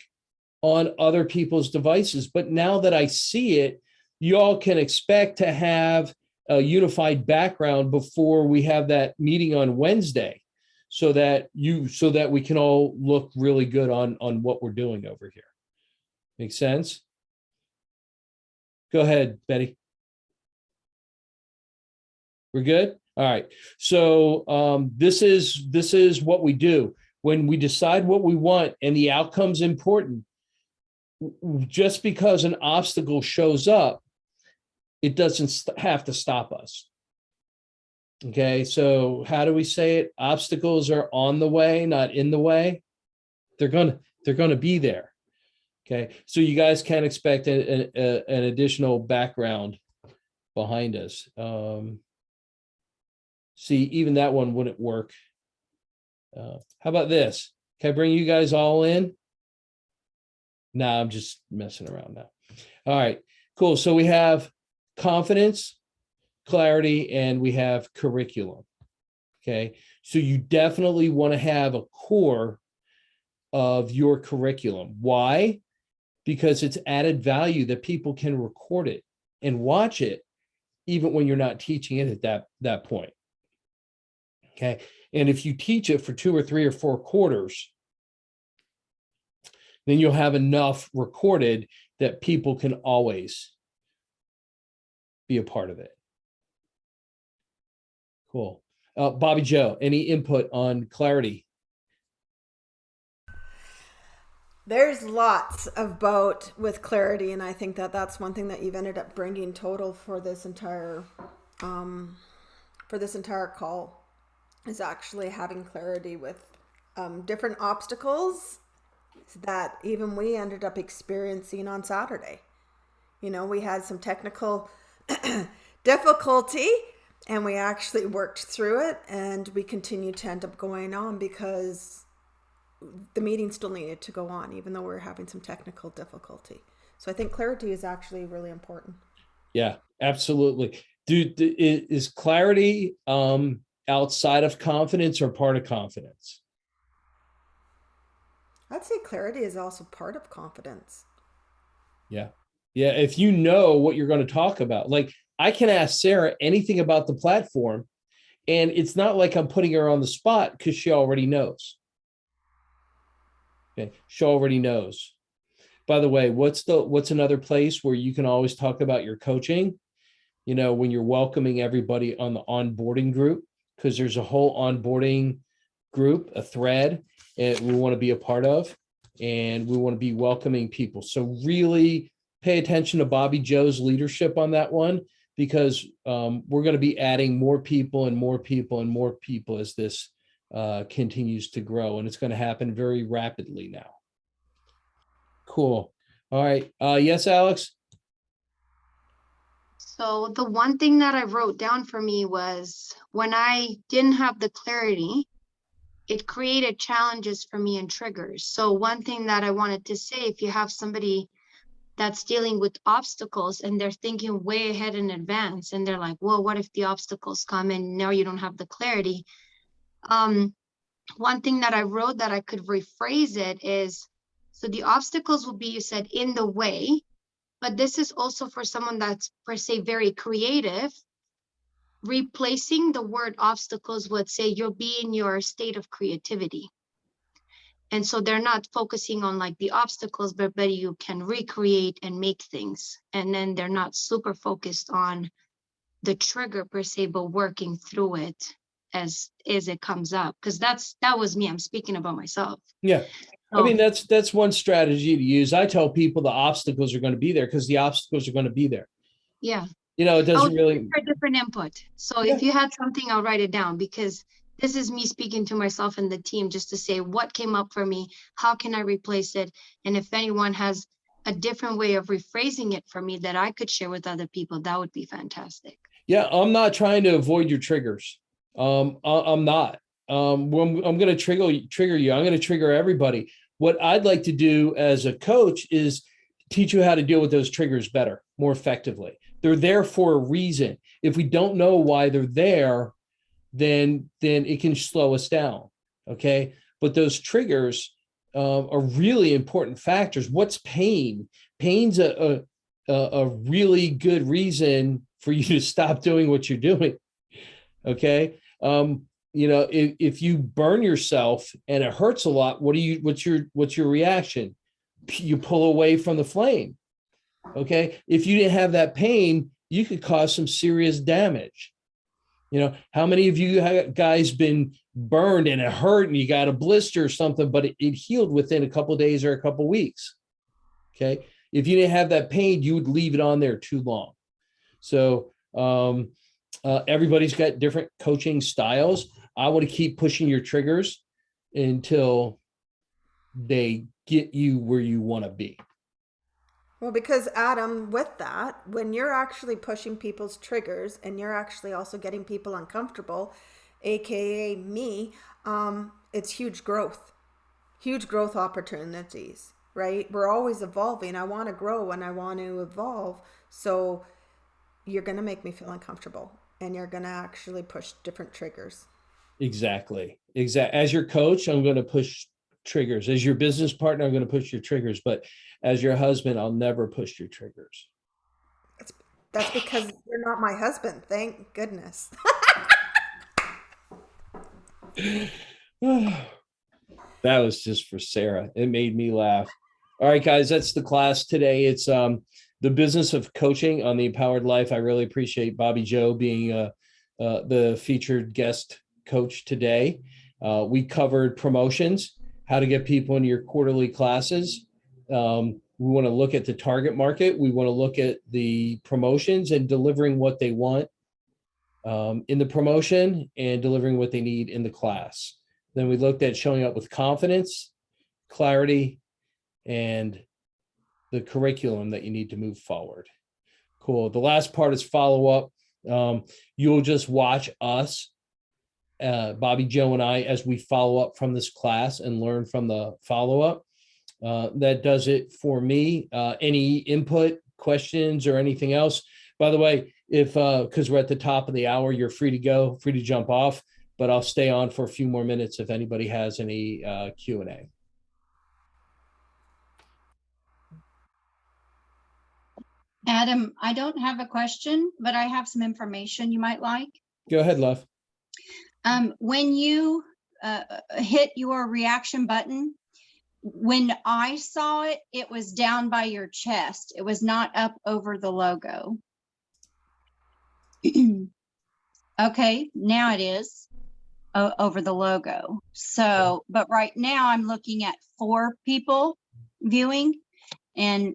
on other people's devices. But now that I see it, you all can expect to have a unified background before we have that meeting on Wednesday, so that we can all look really good on what we're doing over here. Make sense? Go ahead, Betty. We're good? All right. So this is what we do. When we decide what we want and the outcome's important, just because an obstacle shows up, it doesn't have to stop us. Okay, so how do we say it? Obstacles are on the way, not in the way. They're gonna be there. Okay, so you guys can expect an additional background behind us. See, even that one wouldn't work. How about this? Can I bring you guys all in? No, I'm just messing around now. All right, cool. So we have confidence, clarity, and we have curriculum. Okay, so you definitely want to have a core of your curriculum. Why? Because it's added value that people can record it and watch it even when you're not teaching it at that point. Okay, and if you teach it for 2 or 3 or 4 quarters, then you'll have enough recorded that people can always be a part of it. Cool. Bobbi Jo, any input on clarity? There's lots about with clarity, and I think that that's one thing that you've ended up bringing total for this entire call, is actually having clarity with different obstacles that even we ended up experiencing on Saturday. You know, we had some technical difficulty, and we actually worked through it, and we continued to end up going on because the meeting still needed to go on, even though we were having some technical difficulty. So I think clarity is actually really important. Yeah, absolutely. Is clarity outside of confidence or part of confidence? I'd say clarity is also part of confidence. Yeah. Yeah. If you know what you're going to talk about, like I can ask Sarah anything about the platform, and it's not like I'm putting her on the spot because she already knows. Okay. She already knows. By the way, what's another place where you can always talk about your coaching? You know, when you're welcoming everybody on the onboarding group, because there's a whole onboarding group, a thread, and we want to be a part of, and we want to be welcoming people. So really pay attention to Bobbi Jo's leadership on that one, because we're going to be adding more people and more people and more people as this continues to grow, and it's going to happen very rapidly now. Cool. All right. Yes, Alex? So the one thing that I wrote down for me was when I didn't have the clarity, it created challenges for me and triggers. So one thing that I wanted to say, if you have somebody that's dealing with obstacles and they're thinking way ahead in advance, and they're like, well, what if the obstacles come and now you don't have the clarity? One thing that I wrote that I could rephrase it is, so the obstacles will be, you said, in the way, but this is also for someone that's per se very creative. Replacing the word obstacles would say you'll be in your state of creativity. And so they're not focusing on like the obstacles, but you can recreate and make things. And then they're not super focused on the trigger per se, but working through it as it comes up. Because that was me. I'm speaking about myself. Yeah. I mean, that's one strategy to use. I tell people the obstacles are going to be there because the obstacles are going to be there. Yeah. You know, it doesn't really. For different input. So if you had something, I'll write it down, because this is me speaking to myself and the team just to say what came up for me, how can I replace it? And if anyone has a different way of rephrasing it for me that I could share with other people, that would be fantastic. Yeah, I'm not trying to avoid your triggers. I'm not. I'm going to trigger you. I'm going to trigger everybody. What I'd like to do as a coach is teach you how to deal with those triggers better, more effectively. They're there for a reason. If we don't know why they're there, then it can slow us down. Okay. But those triggers, are really important factors. What's pain? Pain's a really good reason for you to stop doing what you're doing. Okay. If you burn yourself and it hurts a lot, what's your reaction? You pull away from the flame. Okay. If you didn't have that pain, you could cause some serious damage. How many of you guys been burned and it hurt and you got a blister or something, but it healed within a couple of days or a couple of weeks? Okay. If you didn't have that pain, you would leave it on there too long. So everybody's got different coaching styles. I want to keep pushing your triggers until they get you where you want to be. Well, because Adam, with that, when you're actually pushing people's triggers and you're actually also getting people uncomfortable, AKA me, it's huge growth opportunities, right? We're always evolving. I want to grow and I want to evolve. So you're going to make me feel uncomfortable and you're going to actually push different triggers. Exactly. As your coach, I'm going to push triggers. As your business partner, I'm going to push your triggers. But as your husband, I'll never push your triggers. That's because you're not my husband. Thank goodness. That was just for Sarah. It made me laugh. All right, guys, that's the class today. It's the business of coaching on the Empowered Life. I really appreciate Bobbi Jo being the featured guest coach today. We covered promotions, how to get people into your quarterly classes. We want to look at the target market. We want to look at the promotions and delivering what they want in the promotion and delivering what they need in the class. Then we looked at showing up with confidence, clarity, and the curriculum that you need to move forward. Cool. The last part is follow up. You'll just watch us, Bobbi Jo and I, as we follow up from this class and learn from the follow up. That does it for me. Any input, questions, or anything else? By the way, if because we're at the top of the hour, you're free to go, free to jump off, but I'll stay on for a few more minutes if anybody has any Q&A. Adam, I don't have a question, but I have some information you might like. Go ahead, love. When you hit your reaction button, when I saw it, it was down by your chest. It was not up over the logo. Okay, now it is over the logo. So, but right now I'm looking at 4 people viewing, and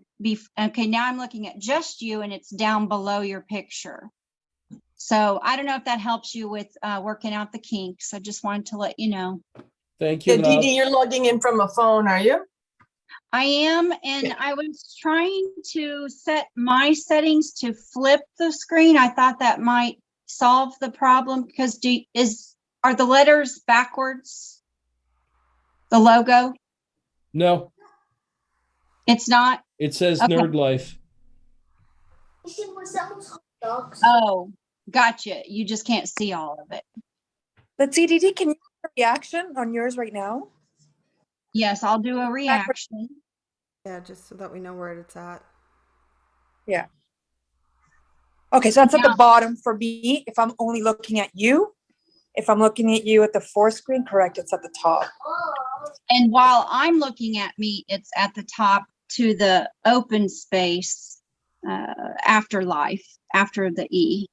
okay, now I'm looking at just you and it's down below your picture. So I don't know if that helps you with working out the kinks. I just wanted to let you know. Thank you. Dee Dee, you're logging in from a phone, are you? I am, and I was trying to set my settings to flip the screen. I thought that might solve the problem because are the letters backwards? The logo? No. It's not? It says Okay. Nerd Life. Oh, gotcha. You just can't see all of it. But CDD, can you do a reaction on yours right now? Yes, I'll do a reaction. Yeah, just so that we know where it's at. Yeah. Okay, so that's at the bottom for me. If I'm only looking at you, if I'm looking at you at the 4th screen, correct, it's at the top. And while I'm looking at me, it's at the top to the open space afterlife, after the E.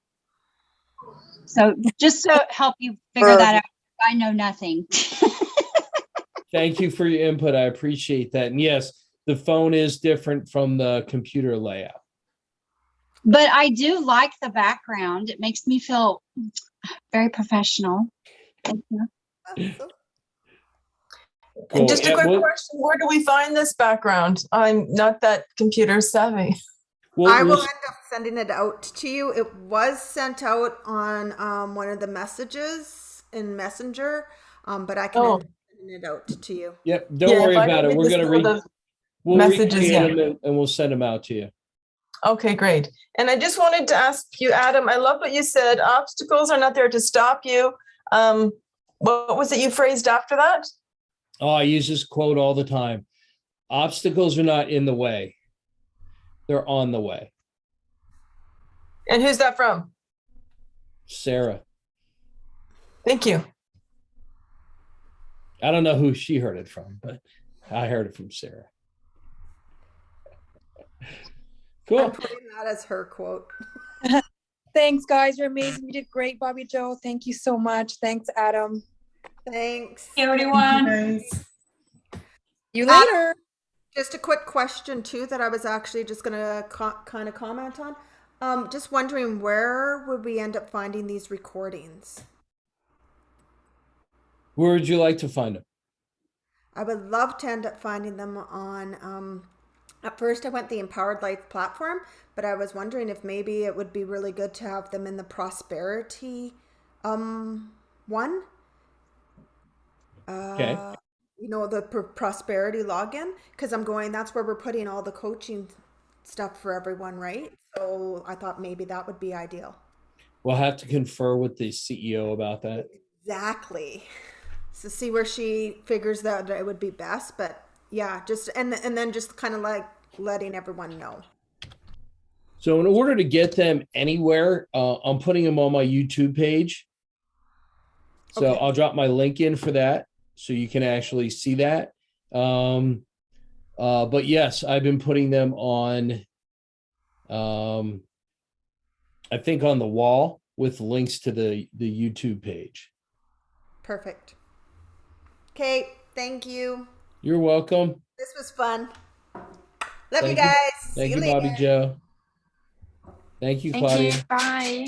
So just to help you figure that out, I know nothing. Thank you for your input. I appreciate that. And yes, the phone is different from the computer layout. But I do like the background. It makes me feel very professional. Thank you. Cool. And just a quick question, where do we find this background? I'm not that computer savvy. I will end up sending it out to you. It was sent out on one of the messages in Messenger, but I can end up sending it out to you. Yep, don't worry about it. We're going to read messages them and we'll send them out to you. Okay, great. And I just wanted to ask you, Adam, I love what you said. Obstacles are not there to stop you. What was it you phrased after that? Oh, I use this quote all the time. Obstacles are not in the way. They're on the way. And who's that from? Sarah. Thank you. I don't know who she heard it from, but I heard it from Sarah. I'm Cool. putting that as her quote. Thanks, guys. You're amazing. You did great, Bobbi Jo. Thank you so much. Thanks, Adam. Thanks. Hey, everyone. Guys. See you Adam, later. Just a quick question too that I was actually just gonna kind of comment on. Just wondering, where would we end up finding these recordings? Where would you like to find them? I would love to end up finding them on, at first I went the ImPowerd Life platform, but I was wondering if maybe it would be really good to have them in the prosperity one. Okay. You know, the prosperity login, because I'm going, that's where we're putting all the coaching stuff for everyone, right? So I thought maybe that would be ideal. We'll have to confer with the CEO about that. Exactly. So see where she figures that it would be best, but yeah, just and then just kind of like letting everyone know. So in order to get them anywhere, I'm putting them on my YouTube page. So Okay. I'll drop my link in for that so you can actually see that. But yes, I've been putting them on, I think on the wall with links to the YouTube page. Perfect. Okay, thank you. You're welcome. This was fun. Love you Thank you. guys. Thank See you, later. Bobbi Jo. Thank you, Thank Claudia. you. Bye.